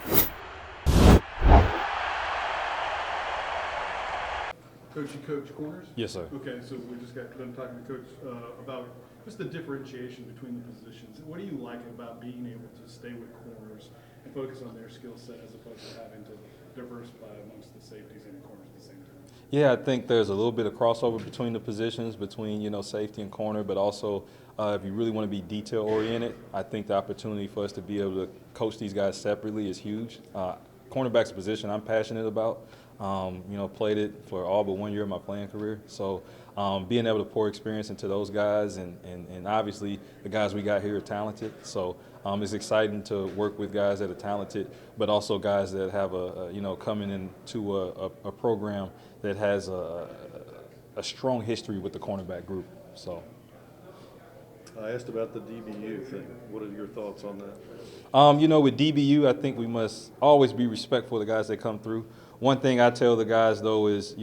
Coach, you coach corners? Yes, sir. Okay, so we just got done talking to Coach about just the differentiation between the positions. What do you like about being able to stay with corners and focus on their skill set as opposed to having to diversify amongst the safeties and the corners at the same time? Yeah, I think there's a little bit of crossover between the positions, between safety and corner, but also if you really want to be detail oriented, I think the opportunity for us to be able to coach these guys separately is huge. Cornerback's a position I'm passionate about. Played it for all but 1 year of my playing career. So being able to pour experience into those guys and obviously the guys we got here are talented. So it's exciting to work with guys that are talented, but also guys that have coming into a program that has a strong history with the cornerback group. So. I asked about the DBU thing. What are your thoughts on that? With DBU, I think we must always be respectful of the guys that come through. One thing I tell the guys, though, is,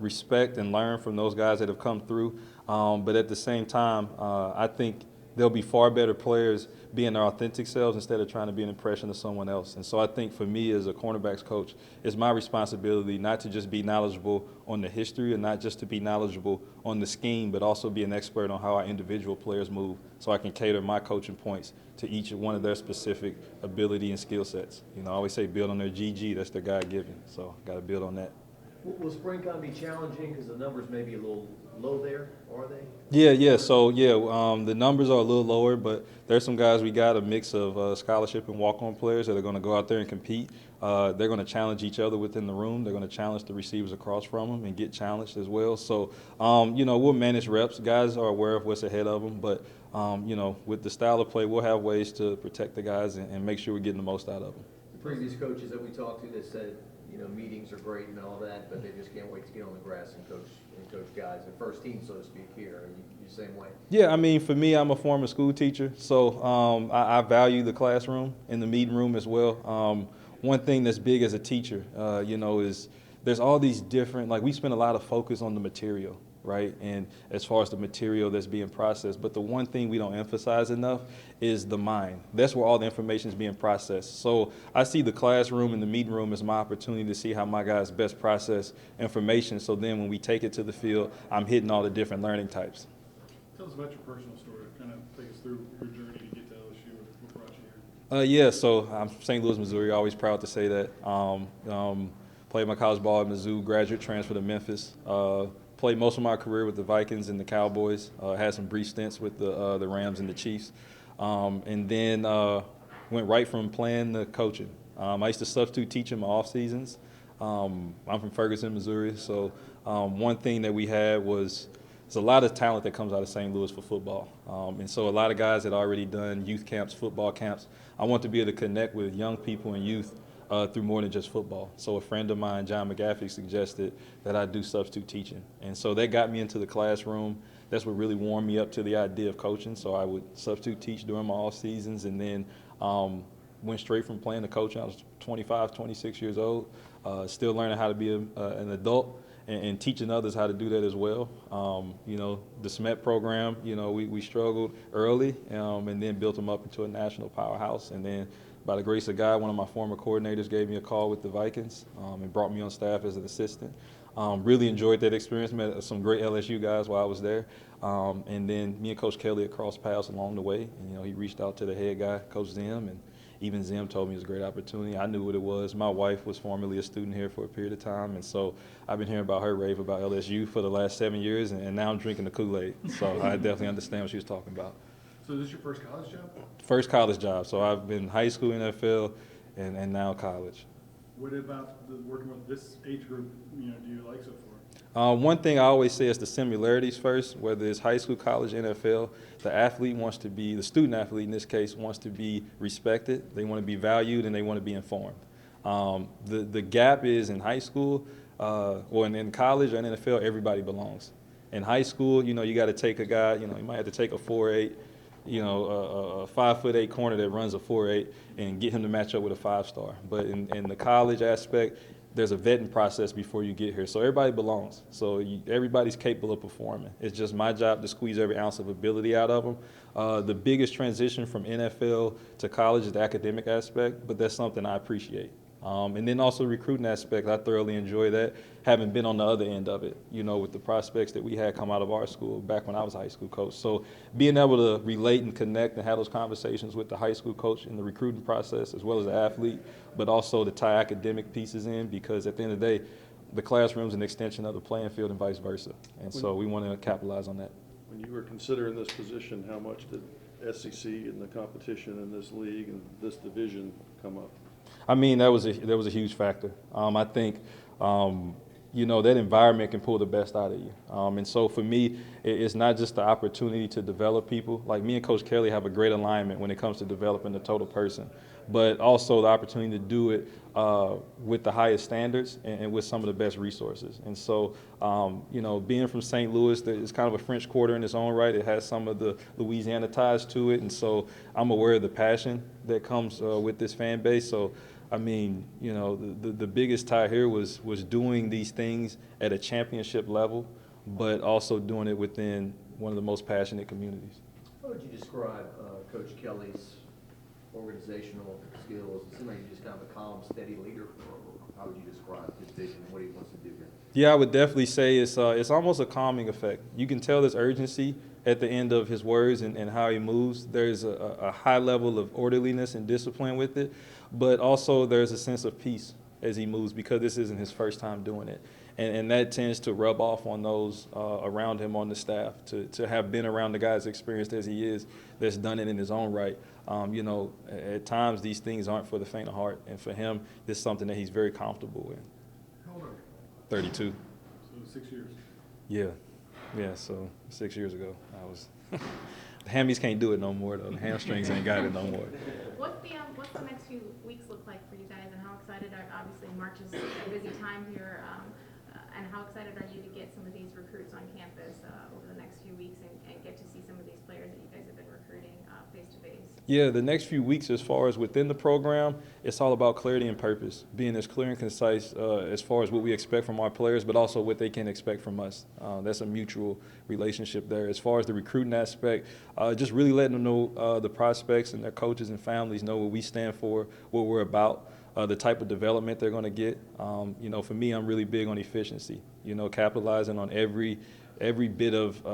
respect and learn from those guys that have come through. But at the same time, I think they'll be far better players being their authentic selves instead of trying to be an impression of someone else. And so I think for me as a cornerbacks coach, it's my responsibility not to just be knowledgeable on the history and not just to be knowledgeable on the scheme, but also be an expert on how our individual players move so I can cater my coaching points to each one of their specific ability and skill sets. I always say build on their GG, that's their God-given. So got to build on that. Will spring kind of be challenging because the numbers may be a little low there, are they? Yeah. So, the numbers are a little lower, but there's some guys we got a mix of scholarship and walk-on players that are going to go out there and compete. They're going to challenge each other within the room. They're going to challenge the receivers across from them and get challenged as well. So, we'll manage reps. Guys are aware of what's ahead of them, but, with the style of play, we'll have ways to protect the guys and make sure we're getting the most out of them. The previous coaches that we talked to that said, meetings are great and all that, but they just can't wait to get on the grass and coach guys, the first team, so to speak, here. Are you the same way? Yeah, for me, I'm a former school teacher, so I value the classroom and the meeting room as well. One thing that's big as a teacher, is there's all these different, we spend a lot of focus on the material, right? And as far as the material that's being processed, but the one thing we don't emphasize enough is the mind. That's where all the information is being processed. So I see the classroom and the meeting room as my opportunity to see how my guys best process information. So then when we take it to the field, I'm hitting all the different learning types. Tell us about your personal story. Kind of take us through your journey to get to LSU. What brought you here? So I'm St. Louis, Missouri. Always proud to say that. Played my college ball at Mizzou, graduate transfer to Memphis. Played most of my career with the Vikings and the Cowboys. Had some brief stints with the Rams and the Chiefs. And then went right from playing to coaching. I used to substitute teach in my off seasons. I'm from Ferguson, Missouri. So one thing that we had was there's a lot of talent that comes out of St. Louis for football. And so a lot of guys had already done youth camps, football camps. I want to be able to connect with young people and youth through more than just football. So a friend of mine, John McGaffey, suggested that I do substitute teaching. And so that got me into the classroom. That's what really warmed me up to the idea of coaching. So I would substitute teach during my off seasons and then went straight from playing to coaching. I was 25, 26 years old, still learning how to be an adult and teaching others how to do that as well. The SMET program, we struggled early and then built them up into a national powerhouse. And then by the grace of God, one of my former coordinators gave me a call with the Vikings and brought me on staff as an assistant. Really enjoyed that experience, met some great LSU guys while I was there. And then me and Coach Kelly had crossed paths along the way. And, he reached out to the head guy, Coach Zim, and even Zim told me it was a great opportunity. I knew what it was. My wife was formerly a student here for a period of time, and so I've been hearing about her rave about LSU for the last 7 years, and now I'm drinking the Kool-Aid. So I definitely understand what she was talking about. So is this your first college job? First college job. So I've been high school, NFL, and now college. What about working with this age group, do you like so far? One thing I always say is the similarities first, whether it's high school, college, NFL, the student athlete in this case wants to be respected, they want to be valued, and they want to be informed. The gap is in high school, or in college or in NFL, everybody belongs. In high school, you got to take a guy, you might have to take a 4'8", a 5'8" corner that runs a 4'8" and get him to match up with a 5-star. But in the college aspect, there's a vetting process before you get here. So everybody belongs. So everybody's capable of performing. It's just my job to squeeze every ounce of ability out of them. The biggest transition from NFL to college is the academic aspect, but that's something I appreciate. And then also the recruiting aspect, I thoroughly enjoy that, having been on the other end of it, you know, with the prospects that we had come out of our school back when I was a high school coach. So being able to relate and connect and have those conversations with the high school coach in the recruiting process as well as the athlete, but also to tie academic pieces in, because at the end of the day, the classroom's an extension of the playing field and vice versa. And so we want to capitalize on that. When you were considering this position, how much did SEC and the competition in this league and this division come up? I mean, that was a huge factor. I think, you know, that environment can pull the best out of you. And so for me, it's not just the opportunity to develop people. Like me and Coach Kelly have a great alignment when it comes to developing the total person, but also the opportunity to do it with the highest standards and with some of the best resources. And so, you know, being from St. Louis, it's kind of a French Quarter in its own right. It has some of the Louisiana ties to it. And so I'm aware of the passion that comes with this fan base. So, I mean, you know, the biggest tie here was doing these things at a championship level, but also doing it within one of the most passionate communities. How would you describe Coach Kelly's organizational skills? It seems like he's just kind of a calm, steady leader. How would you describe his vision and what he wants to do here? Yeah, I would definitely say it's almost a calming effect. You can tell there's urgency at the end of his words and how he moves. There's a high level of orderliness and discipline with it, but also there's a sense of peace as he moves, because this isn't his first time doing it. And that tends to rub off on those around him on the staff, to have been around the guy as experienced as he is, that's done it in his own right. You know, at times these things aren't for the faint of heart, and for him, this is something that he's very comfortable with. How old are you? 32. So 6 years. Yeah, so 6 years ago, I was, the hammies can't do it no more though, the hamstrings ain't got it no more. What's the next few weeks look like for you guys, and how excited are, obviously March is a busy time here, and how excited are you to get some of these recruits on campus over the next few weeks and get to see some of these players that you guys have been recruiting face to face? Yeah, the next few weeks, as far as within the program, it's all about clarity and purpose, being as clear and concise as far as what we expect from our players, but also what they can expect from us. That's a mutual relationship there. As far as the recruiting aspect, just really letting them know, the prospects and their coaches and families know what we stand for, what we're about, the type of development they're going to get. You know, for me, I'm really big on efficiency, you know, capitalizing on every bit of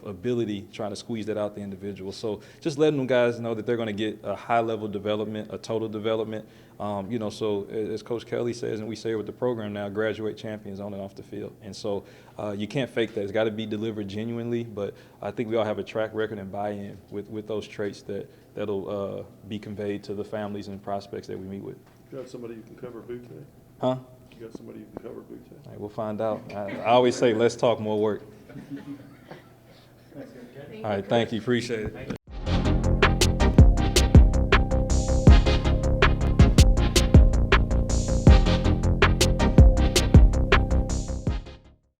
ability, trying to squeeze that out the individual. So just letting them guys know that they're going to get a high-level development, a total development. You know, so as Coach Kelly says, and we say it with the program now, graduate champions on and off the field. And so you can't fake that. It's got to be delivered genuinely, but I think we all have a track record and buy-in with those traits that'll be conveyed to the families and prospects that we meet with. You got somebody you can cover Butte? Huh? You got somebody you can cover Butte? All right, we'll find out. I always say, let's talk more work. Thank All right, thank you. Appreciate it.